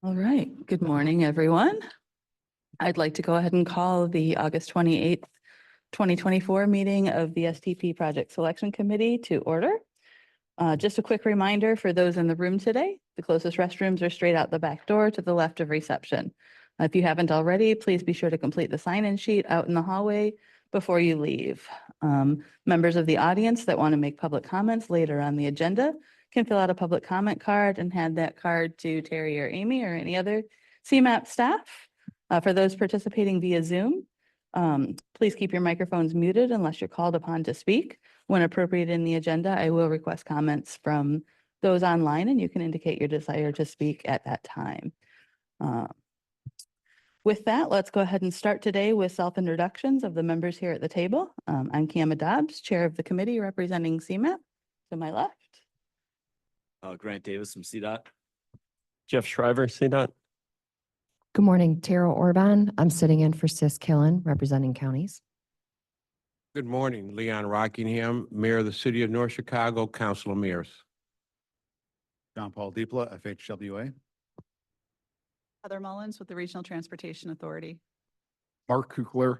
All right, good morning, everyone. I'd like to go ahead and call the August 28th, 2024 meeting of the STP Project Selection Committee to order. Just a quick reminder for those in the room today, the closest restrooms are straight out the back door to the left of reception. If you haven't already, please be sure to complete the sign-in sheet out in the hallway before you leave. Members of the audience that want to make public comments later on the agenda can fill out a public comment card and hand that card to Terry or Amy or any other CMAP staff. For those participating via Zoom, please keep your microphones muted unless you're called upon to speak. When appropriate in the agenda, I will request comments from those online, and you can indicate your desire to speak at that time. With that, let's go ahead and start today with self-introductions of the members here at the table. I'm Kama Dobbs, Chair of the committee representing CMAP. To my left. Grant Davis from CDOT. Jeff Shriver, CDOT. Good morning, Tara Orban. I'm sitting in for Sis Killen, representing counties. Good morning, Leon Rockingham, Mayor of the City of North Chicago, Council of Mayors. John Paul Deepla, FHWA. Heather Mullins with the Regional Transportation Authority. Mark Kukler,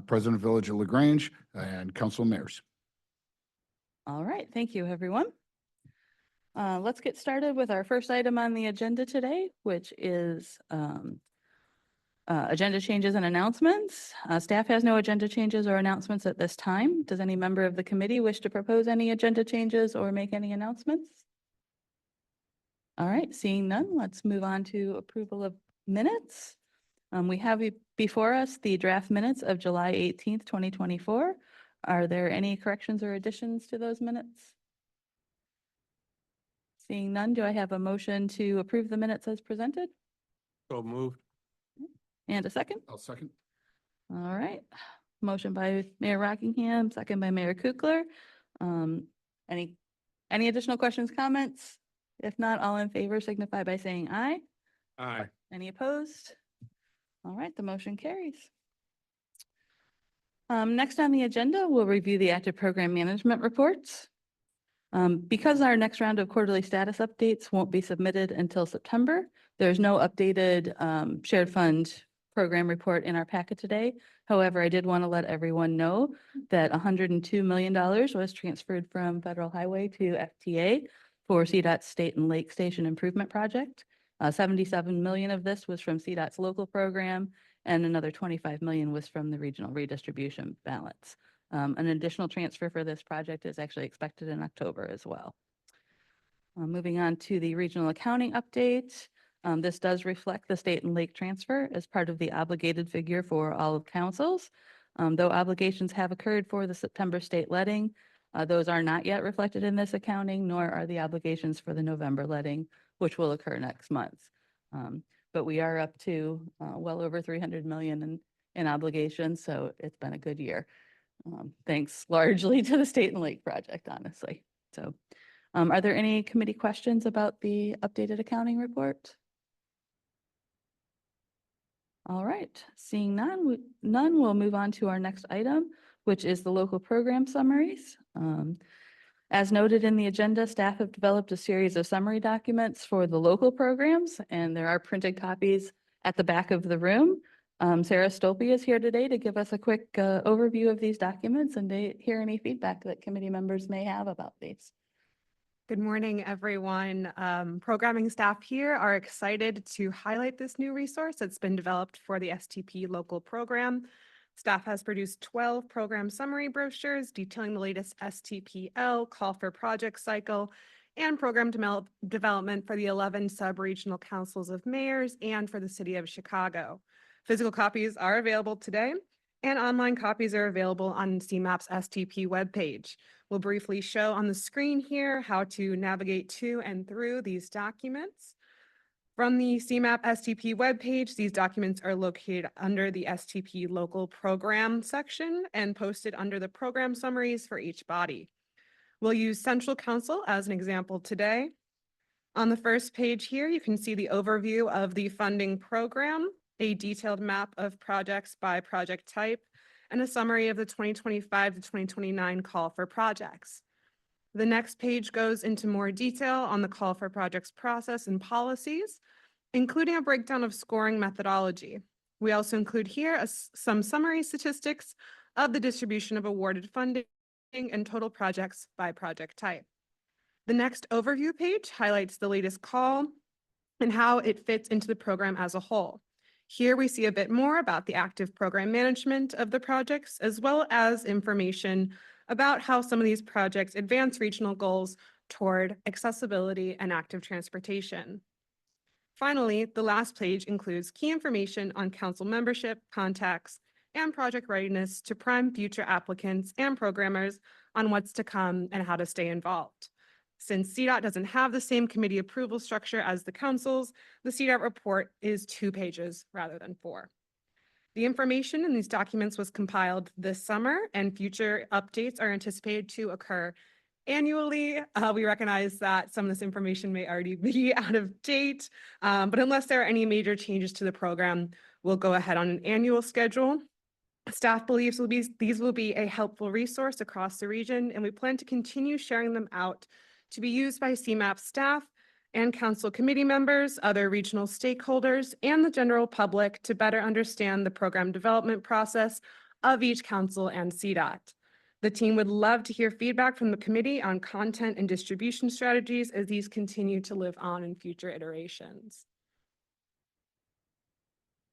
President of Village of LaGrange and Council of Mayors. All right, thank you, everyone. Let's get started with our first item on the agenda today, which is agenda changes and announcements. Staff has no agenda changes or announcements at this time. Does any member of the committee wish to propose any agenda changes or make any announcements? All right, seeing none, let's move on to approval of minutes. We have before us the draft minutes of July 18th, 2024. Are there any corrections or additions to those minutes? Seeing none, do I have a motion to approve the minutes as presented? So moved. And a second? I'll second. All right. Motion by Mayor Rockingham, second by Mayor Kukler. Any additional questions, comments? If not, all in favor signify by saying aye. Aye. Any opposed? All right, the motion carries. Next on the agenda, we'll review the active program management reports. Because our next round of quarterly status updates won't be submitted until September, there's no updated shared fund program report in our packet today. However, I did want to let everyone know that $102 million was transferred from Federal Highway to FTA for CDOT's State and Lake Station Improvement Project. 77 million of this was from CDOT's local program, and another 25 million was from the regional redistribution balance. An additional transfer for this project is actually expected in October as well. Moving on to the regional accounting update. This does reflect the state and lake transfer as part of the obligated figure for all of councils. Though obligations have occurred for the September state letting, those are not yet reflected in this accounting, nor are the obligations for the November letting, which will occur next month. But we are up to well over 300 million in obligations, so it's been a good year. Thanks largely to the State and Lake project, honestly. So are there any committee questions about the updated accounting report? All right, seeing none, we'll move on to our next item, which is the local program summaries. As noted in the agenda, staff have developed a series of summary documents for the local programs, and there are printed copies at the back of the room. Sarah Stolpe is here today to give us a quick overview of these documents and to hear any feedback that committee members may have about these. Good morning, everyone. Programming staff here are excited to highlight this new resource that's been developed for the STP local program. Staff has produced 12 program summary brochures detailing the latest STPL call for project cycle and program development for the 11 sub-regional councils of mayors and for the city of Chicago. Physical copies are available today, and online copies are available on CMAP's STP webpage. We'll briefly show on the screen here how to navigate to and through these documents. From the CMAP STP webpage, these documents are located under the STP local program section and posted under the program summaries for each body. We'll use Central Council as an example today. On the first page here, you can see the overview of the funding program, a detailed map of projects by project type, and a summary of the 2025 to 2029 call for projects. The next page goes into more detail on the call for projects process and policies. including a breakdown of scoring methodology. We also include here some summary statistics of the distribution of awarded funding and total projects by project type. The next overview page highlights the latest call and how it fits into the program as a whole. Here we see a bit more about the active program management of the projects, as well as information about how some of these projects advance regional goals toward accessibility and active transportation. Finally, the last page includes key information on council membership, contacts, and project readiness to prime future applicants and programmers on what's to come and how to stay involved. Since CDOT doesn't have the same committee approval structure as the councils, the CDOT report is 2 pages rather than 4. The information in these documents was compiled this summer, and future updates are anticipated to occur annually. We recognize that some of this information may already be out of date, but unless there are any major changes to the program, we'll go ahead on an annual schedule. Staff believes these will be a helpful resource across the region, and we plan to continue sharing them out to be used by CMAP staff and council committee members, other regional stakeholders, and the general public to better understand the program development process of each council and CDOT. The team would love to hear feedback from the committee on content and distribution strategies as these continue to live on in future iterations.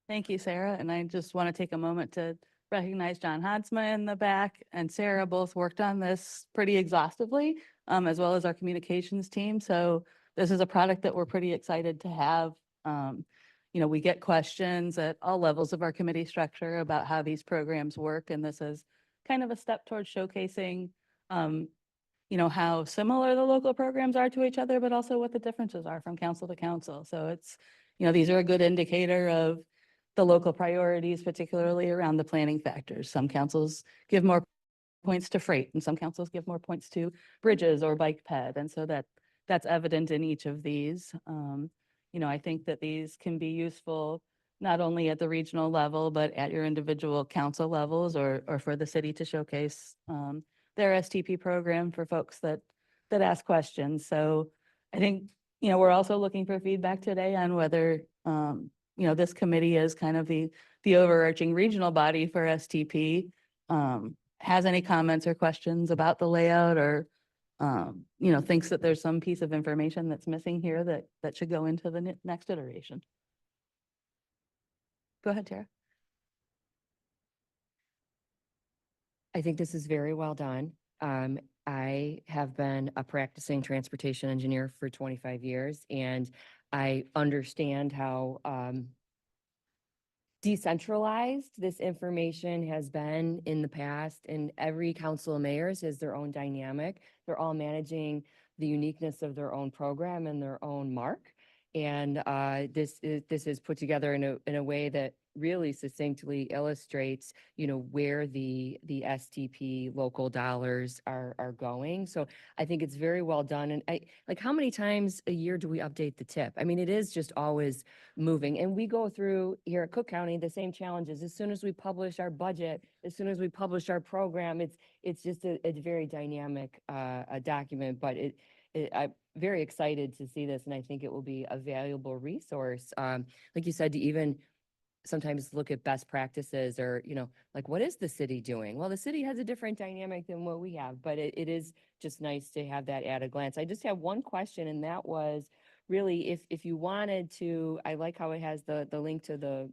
Thank you, Sarah. And I just want to take a moment to recognize John Hadsma in the back and Sarah both worked on this pretty exhaustively, as well as our communications team. So this is a product that we're pretty excited to have. We get questions at all levels of our committee structure about how these programs work. And this is kind of a step towards showcasing, how similar the local programs are to each other, but also what the differences are from council to council. So it's, these are a good indicator of the local priorities, particularly around the planning factors. Some councils give more points to freight and some councils give more points to bridges or bike ped. And so that's evident in each of these. I think that these can be useful not only at the regional level, but at your individual council levels or for the city to showcase their STP program for folks that ask questions. So I think, we're also looking for feedback today on whether, this committee is kind of the overarching regional body for STP, has any comments or questions about the layout or, thinks that there's some piece of information that's missing here that should go into the next iteration. Go ahead, Tara. I think this is very well done. I have been a practicing transportation engineer for 25 years, and I understand how decentralized this information has been in the past, and every council of mayors has their own dynamic. They're all managing the uniqueness of their own program and their own mark. And this is put together in a way that really succinctly illustrates, where the STP local dollars are going. So I think it's very well done. And how many times a year do we update the tip? I mean, it is just always moving. And we go through here at Cook County the same challenges. As soon as we publish our budget, as soon as we publish our program, it's just a very dynamic document. But I'm very excited to see this, and I think it will be a valuable resource. Like you said, to even sometimes look at best practices or, what is the city doing? Well, the city has a different dynamic than what we have, but it is just nice to have that at a glance. I just have one question, and that was really if you wanted to, I like how it has the link to the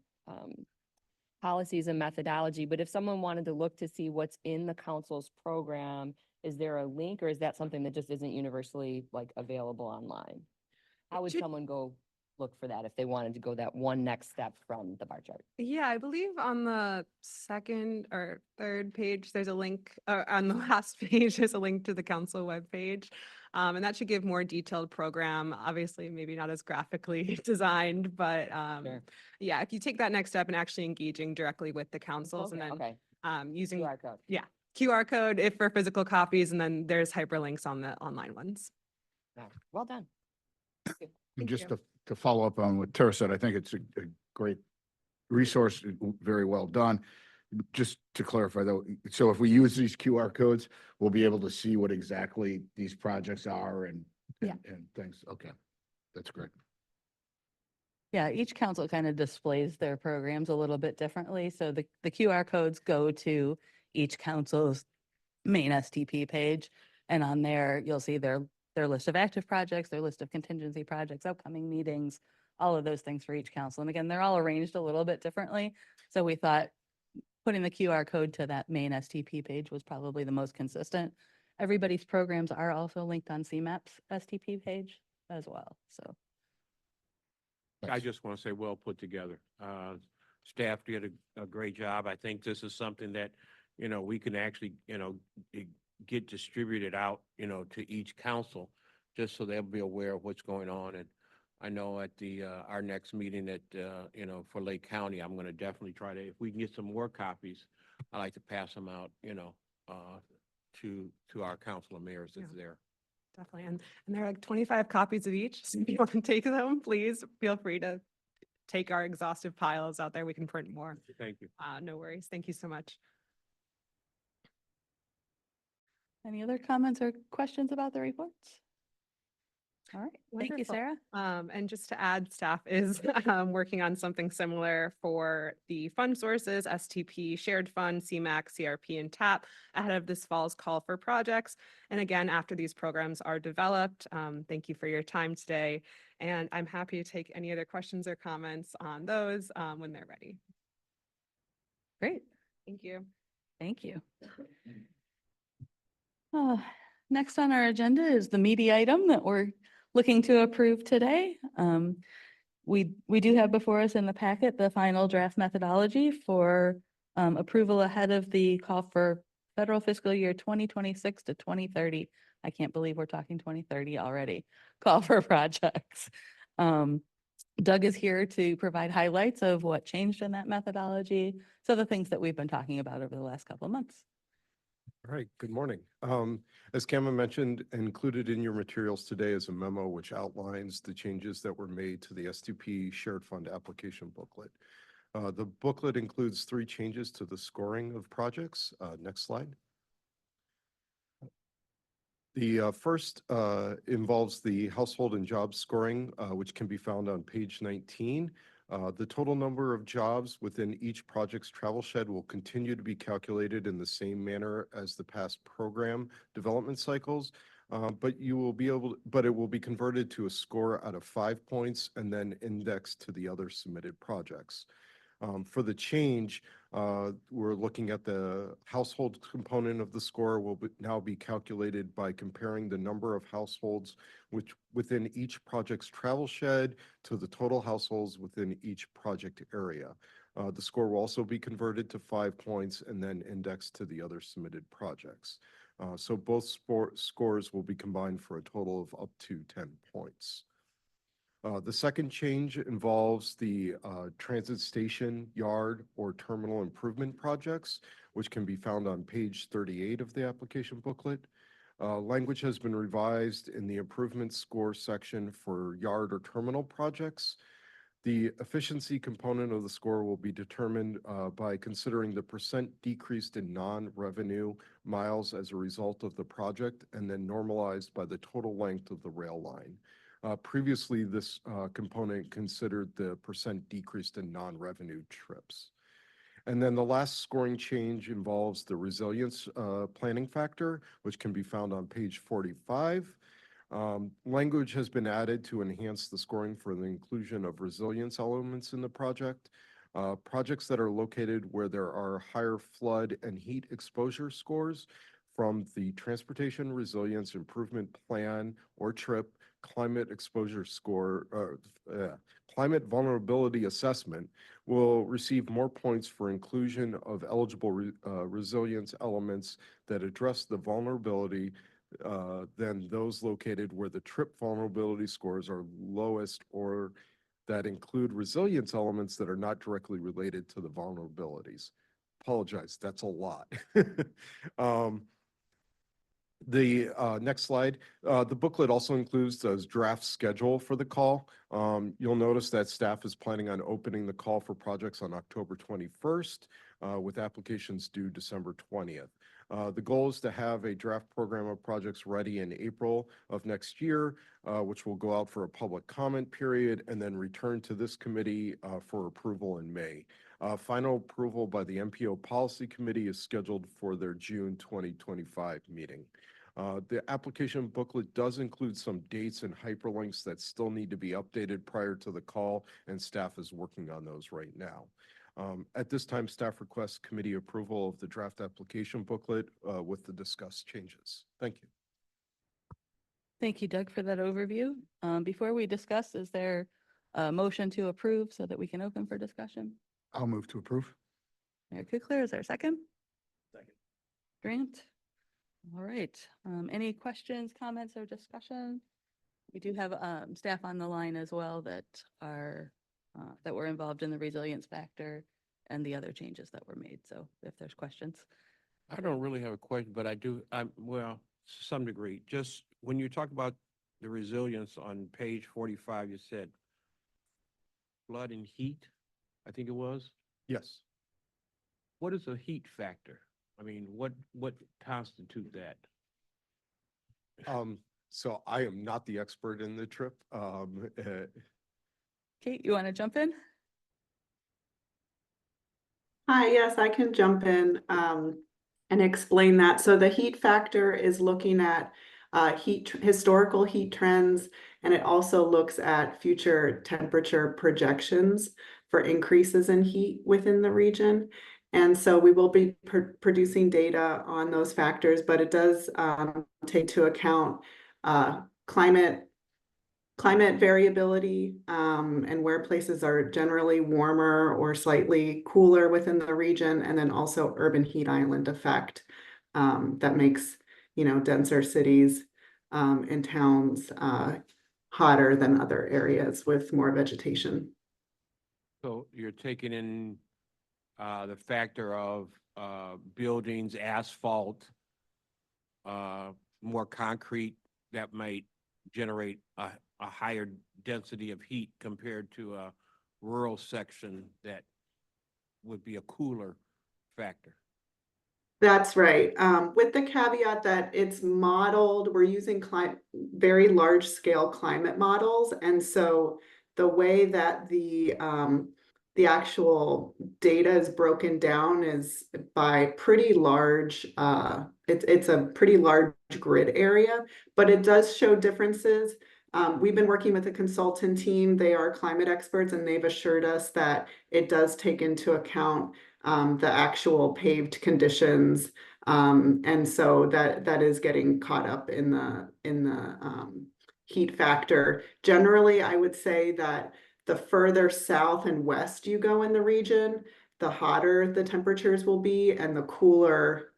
policies and methodology, but if someone wanted to look to see what's in the council's program, is there a link or is that something that just isn't universally available online? How would someone go look for that if they wanted to go that one next step from the bar chart? Yeah, I believe on the second or third page, there's a link, on the last page, there's a link to the council webpage. And that should give more detailed program, obviously maybe not as graphically designed, but Sure. yeah, if you take that next step and actually engaging directly with the councils and then Okay. using QR code. QR code if for physical copies, and then there's hyperlinks on the online ones. Yeah. Well done. Thank you. And Thank just you. to follow up on what Tara said, I think it's a great resource, very well done. Just to clarify though, so if we use these QR codes, we'll be able to see what exactly these projects are and things. Okay, that's great. Yeah, each council kind of displays their programs a little bit differently. So the QR codes go to each council's main STP page. And on there, you'll see their list of active projects, their list of contingency projects, upcoming meetings, all of those things for each council. And again, they're all arranged a little bit differently. So we thought putting the QR code to that main STP page was probably the most consistent. Everybody's programs are also linked on CMAP's STP page as well, so. I just want to say, well put together. Staff did a great job. I think this is something that, we can actually, get distributed out, to each council, just so they'll be aware of what's going on. And I know at our next meeting at, for Lake County, I'm going to definitely try to, if we can get some more copies, I like to pass them out, to our council of mayors that's Yeah. there. Definitely. And there are like 25 copies of each. So if you want to take them, please feel free to take our exhaustive piles out there. We can print more. Thank you. No worries. Thank you so much. Any other comments or questions about the reports? All right, thank you, Wonderful. Sarah. And just to add, staff is working on something similar for the fund sources, STP, shared fund, CMAC, CRP, and TAP ahead of this fall's call for projects. And again, after these programs are developed, thank you for your time today. And I'm happy to take any other questions or comments on those when they're ready. Great, Thank you. thank you. Next on our agenda is the meaty item that we're looking to approve today. We do have before us in the packet the final draft methodology for approval ahead of the call for federal fiscal year 2026 to 2030. I can't believe we're talking 2030 already. Call for projects. Doug is here to provide highlights of what changed in that methodology. So the things that we've been talking about over the last couple of months. All right, good morning. As Cameron mentioned, included in your materials today is a memo which outlines the changes that were made to the STP Shared Fund application booklet. The booklet includes 3 changes to the scoring of projects. Next slide. The first involves the household and job scoring, which can be found on page 19. The total number of jobs within each project's travel shed will continue to be calculated in the same manner as the past program development cycles, but it will be converted to a score out of 5 points and then indexed to the other submitted projects. For the change, we're looking at the household component of the score will now be calculated by comparing the number of households which within each project's travel shed to the total households within each project area. The score will also be converted to 5 points and then indexed to the other submitted projects. So both scores will be combined for a total of up to 10 points. The second change involves the transit station, yard, or terminal improvement projects, which can be found on page 38 of the application booklet. Language has been revised in the improvement score section for yard or terminal projects. The efficiency component of the score will be determined by considering the percent decreased in non-revenue miles as a result of the project and then normalized by the total length of the rail line. Previously, this component considered the percent decreased in non-revenue trips. And then the last scoring change involves the resilience planning factor, which can be found on page 45. Language has been added to enhance the scoring for the inclusion of resilience elements in the project. Projects that are located where there are higher flood and heat exposure scores from the Transportation Resilience Improvement Plan or TRIP climate exposure score, climate vulnerability assessment will receive more points for inclusion of eligible resilience elements that address the vulnerability than those located where the TRIP vulnerability scores are lowest or that include resilience elements that are not directly related to the vulnerabilities. Apologize, that's a lot. The next slide, the booklet also includes the draft schedule for the call. You'll notice that staff is planning on opening the call for projects on October 21st with applications due December 20th. The goal is to have a draft program of projects ready in April of next year, which will go out for a public comment period and then return to this committee for approval in May. Final approval by the MPO Policy Committee is scheduled for their June 2025 meeting. The application booklet does include some dates and hyperlinks that still need to be updated prior to the call, and staff is working on those right now. At this time, staff requests committee approval of the draft application booklet with the discussed changes. Thank you. Thank you, Doug, for that overview. Before we discuss, is there a motion to approve so that we can open for discussion? I'll move to approve. Mayor Kukler, is there a second? Second. Grant? All right. Any questions, comments, or discussion? We do have staff on the line as well that are that were involved in the resilience factor and the other changes that were made. So if there's questions. I don't really have a question, but I do, well, to some degree, just when you talk about the resilience on page 45, you said flood and heat, I think it was. Yes. What is a heat factor? I mean, what constitute that? So I am not the expert in the trip. Kate, you want to jump in? Hi, yes, I can jump in and explain that. So the heat factor is looking at historical heat trends, and it also looks at future temperature projections for increases in heat within the region. And so we will be producing data on those factors, but it does take into account climate variability and where places are generally warmer or slightly cooler within the region, and then also urban heat island effect that makes, denser cities and towns hotter than other areas with more vegetation. So you're taking in the factor of buildings, asphalt, more concrete that might generate a higher density of heat compared to a rural section that would be a cooler factor. That's right. With the caveat that it's modeled, we're using very large scale climate models. And so the way that the actual data is broken down is by pretty large, it's a pretty large grid area, but it does show differences. We've been working with a consultant team. They are climate experts, and they've assured us that it does take into account the actual paved conditions. And so that is getting caught up in the heat factor. Generally, I would say that the further south and west you go in the region, the hotter the temperatures will be, and the cooler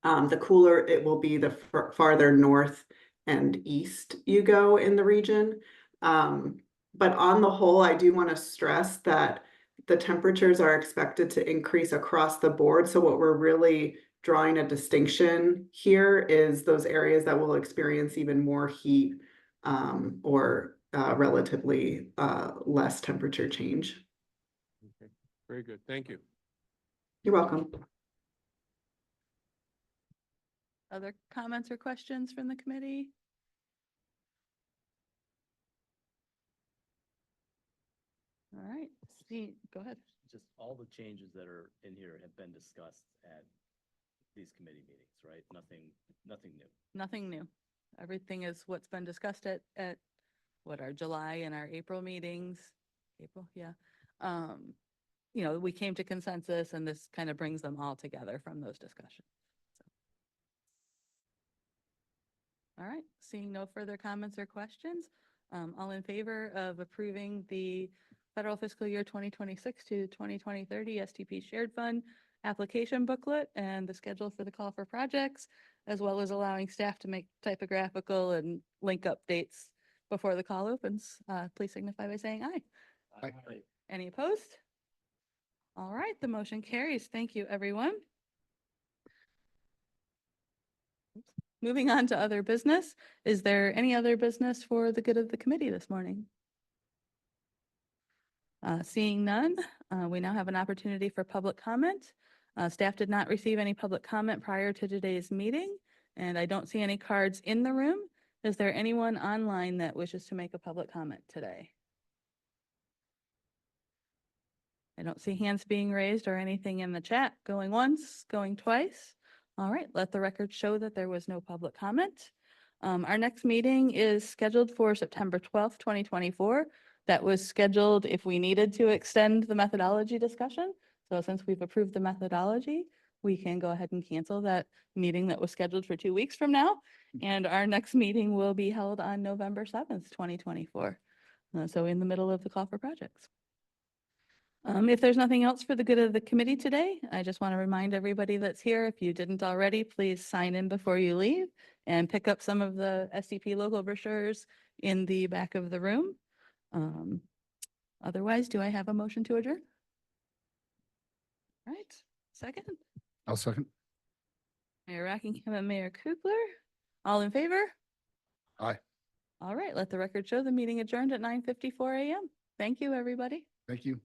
it will be the farther north and east you go in the region. But on the whole, I do want to stress that the temperatures are expected to increase across the board. So what we're really drawing a distinction here is those areas that will experience even more heat or relatively less temperature change. Okay, very good. Thank you. You're welcome. Other comments or questions from the committee? All right, Steve, go ahead. Just all the changes that are in here have been discussed at these committee meetings, right? Nothing new. Nothing new. Everything is what's been discussed at what our July and our April meetings. April, yeah. We came to consensus, and this kind of brings them all together from those discussions. All right, seeing no further comments or questions, all in favor of approving the federal fiscal year 2026 to 2030 STP Shared Fund application booklet and the schedule for the call for projects, as well as allowing staff to make typographical and link updates before the call opens, please signify by saying aye. Aye. Any opposed? All right, the motion carries. Thank you, everyone. Moving on to other business. Is there any other business for the good of the committee this morning? Seeing none, we now have an opportunity for public comment. Staff did not receive any public comment prior to today's meeting, and I don't see any cards in the room. Is there anyone online that wishes to make a public comment today? I don't see hands being raised or anything in the chat. Going once, going twice. All right, let the record show that there was no public comment. Our next meeting is scheduled for September 12th, 2024. That was scheduled if we needed to extend the methodology discussion. So since we've approved the methodology, we can go ahead and cancel that meeting that was scheduled for 2 weeks from now. And our next meeting will be held on November 7th, 2024. So in the middle of the call for projects. If there's nothing else for the good of the committee today, I just want to remind everybody that's here, if you didn't already, please sign in before you leave and pick up some of the STP local brochures in the back of the room. Otherwise, do I have a motion to adjourn? All right, second. I'll second. Mayor Rockingham and Mayor Kugler, all in favor? Aye. All right, let the record show the meeting adjourned at 9:54 a.m. Thank you, everybody. Thank you.